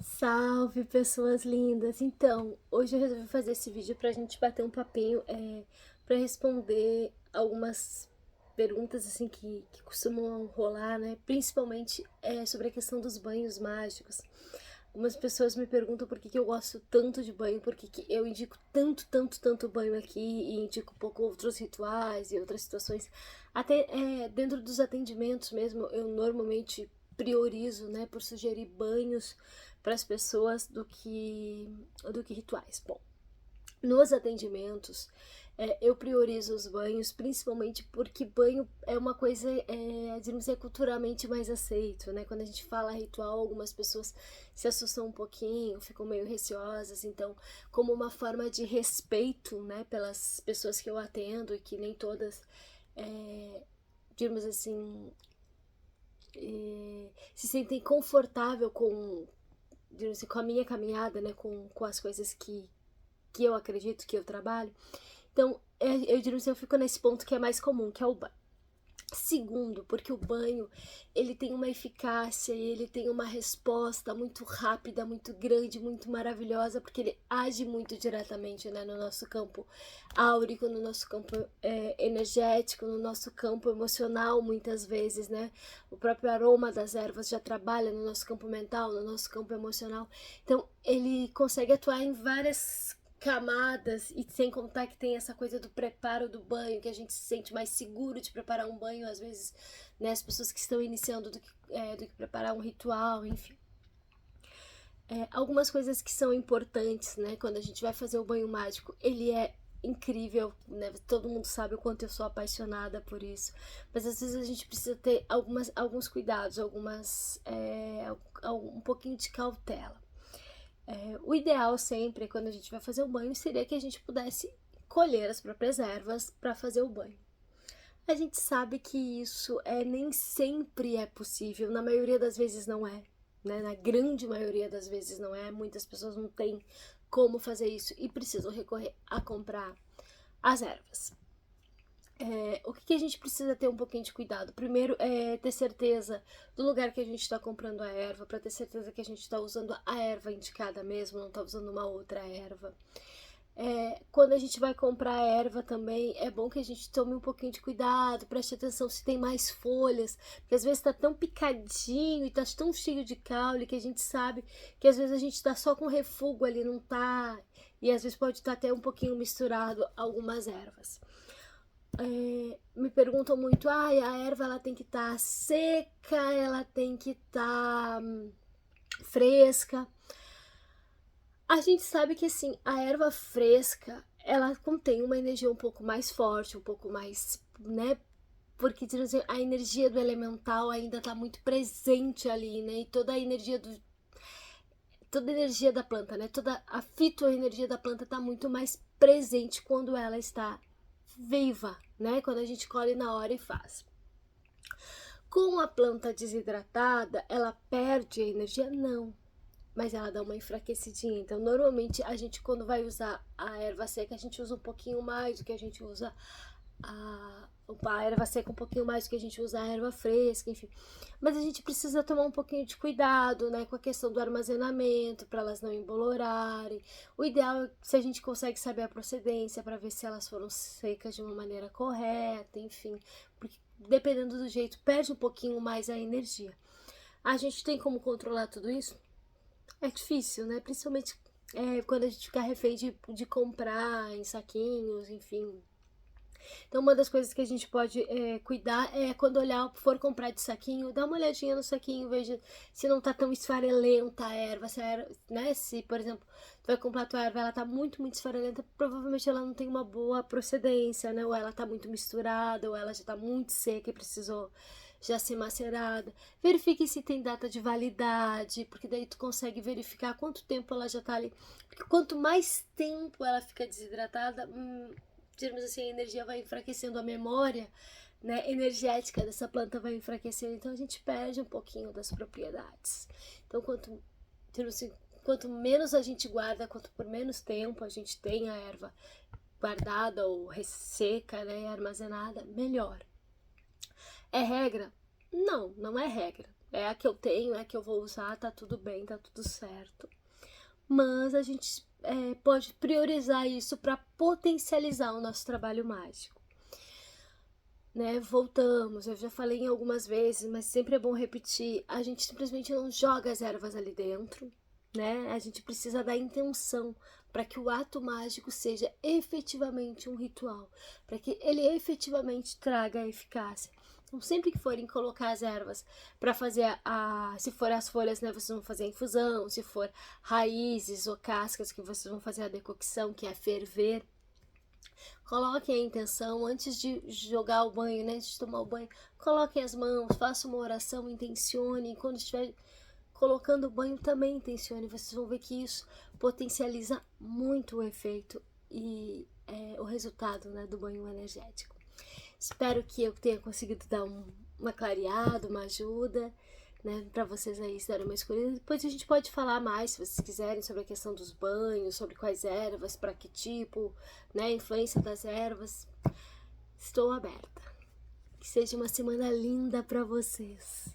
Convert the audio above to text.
Salve, pessoas lindas! Então, hoje eu resolvi fazer esse vídeo pra gente bater um papinho, pra responder algumas perguntas assim que costumam rolar, né? Principalmente sobre a questão dos banhos mágicos. Algumas pessoas me perguntam por que eu gosto tanto de banho, por que eu indico tanto banho aqui e indico um pouco outros rituais e outras situações. Até dentro dos atendimentos mesmo, eu normalmente priorizo, né, por sugerir banhos para as pessoas do que rituais. Bom, nos atendimentos, eu priorizo os banhos, principalmente porque banho é uma coisa, digamos, culturalmente mais aceito, né? Quando a gente fala ritual, algumas pessoas se assustam um pouquinho, ficam meio receosas. Então, como uma forma de respeito, né, pelas pessoas que eu atendo e que nem todas, digamos assim, se sentem confortável digamos assim, com a minha caminhada, né, com as coisas que eu acredito, que eu trabalho. Então, eu diria assim, eu fico nesse ponto que é mais comum, que é o banho. Segundo, porque o banho, ele tem uma eficácia, ele tem uma resposta muito rápida, muito grande, muito maravilhosa, porque ele age muito diretamente, né, no nosso campo áurico, no nosso campo energético, no nosso campo emocional, muitas vezes, né? O próprio aroma das ervas já trabalha no nosso campo mental, no nosso campo emocional. Então, ele consegue atuar em várias camadas, e sem contar que tem essa coisa do preparo do banho, que a gente se sente mais seguro de preparar um banho, às vezes, né, as pessoas que estão iniciando do que preparar um ritual, enfim. Algumas coisas que são importantes, né, quando a gente vai fazer o banho mágico, ele é incrível, né? Todo mundo sabe o quanto eu sou apaixonada por isso, mas às vezes a gente precisa ter alguns cuidados, um pouquinho de cautela. O ideal sempre, quando a gente vai fazer o banho, seria que a gente pudesse colher as próprias ervas para fazer o banho. A gente sabe que isso nem sempre é possível, na maioria das vezes não é, né? Na grande maioria das vezes não é, muitas pessoas não têm como fazer isso e precisam recorrer a comprar as ervas. O que a gente precisa ter um pouquinho de cuidado? Primeiro é ter certeza do lugar que a gente está comprando a erva, para ter certeza que a gente está usando a erva indicada mesmo, não está usando uma outra erva. Quando a gente vai comprar a erva também, é bom que a gente tome um pouquinho de cuidado, preste atenção se tem mais folhas, porque às vezes está tão picadinho e está tão cheio de caule que a gente sabe que às vezes a gente está só com refúgio ali, não tá, e às vezes pode estar até um pouquinho misturado algumas ervas. Me perguntam muito, a erva ela tem que estar seca, ela tem que estar fresca. A gente sabe que assim, a erva fresca, ela contém uma energia um pouco mais forte, um pouco mais, né? Porque a energia do elemental ainda está muito presente ali, né? E toda a energia da planta, né? Toda a fitoenergia da planta está muito mais presente quando ela está viva, né? Quando a gente colhe na hora e faz. Com a planta desidratada, ela perde a energia? Não, mas ela dá uma enfraquecidinha. Então, normalmente, a gente, quando vai usar a erva seca, a gente usa um pouquinho mais do que a gente usa a erva seca, um pouquinho mais do que a gente usa a erva fresca, enfim. Mas a gente precisa tomar um pouquinho de cuidado, né, com a questão do armazenamento, para elas não embolorarem. O ideal é se a gente consegue saber a procedência, para ver se elas foram secas de uma maneira correta, enfim. Porque dependendo do jeito, perde um pouquinho mais a energia. A gente tem como controlar tudo isso? É difícil, né? Principalmente quando a gente fica refém de comprar em saquinhos, enfim. Então, uma das coisas que a gente pode cuidar é quando for comprar de saquinho, dá uma olhadinha no saquinho, veja se não tá tão esfarelenta a erva, né? Se, por exemplo, tu vai comprar a tua erva, ela tá muito esfarelenta, provavelmente ela não tem uma boa procedência, né? Ou ela tá muito misturada, ou ela já tá muito seca e precisou já ser macerada. Verifique se tem data de validade, porque daí tu consegue verificar quanto tempo ela já tá ali. Porque quanto mais tempo ela fica desidratada, digamos assim, a energia vai enfraquecendo, a memória, né, energética dessa planta vai enfraquecendo, então a gente perde um pouquinho das propriedades. Então, quanto menos a gente guarda, quanto por menos tempo a gente tem a erva guardada ou resseca, né, armazenada, melhor. É regra? Não, não é regra. é a que eu tenho, é a que eu vou usar, tá tudo bem, tá tudo certo. Mas a gente pode priorizar isso para potencializar o nosso trabalho mágico. Né, voltamos, eu já falei em algumas vezes, mas sempre é bom repetir, a gente simplesmente não joga as ervas ali dentro, né? A gente precisa dar intenção para que o ato mágico seja efetivamente um ritual, para que ele efetivamente traga a eficácia. Então, sempre que forem colocar as ervas para fazer se for as folhas, né, vocês vão fazer a infusão, se for raízes ou cascas que vocês vão fazer a decocção, que é ferver. Coloquem a intenção antes de jogar o banho, né? Antes de tomar o banho. Coloquem as mãos, façam uma oração, intencione. Quando estiver colocando o banho, também intencione. Vocês vão ver que isso potencializa muito o efeito e o resultado, né, do banho energético. Espero que eu tenha conseguido dar uma clareada, uma ajuda, né, para vocês aí se darem uma escolha. Depois a gente pode falar mais, se vocês quiserem, sobre a questão dos banhos, sobre quais ervas, para que tipo, né, a influência das ervas. Estou aberta. Que seja uma semana linda para vocês.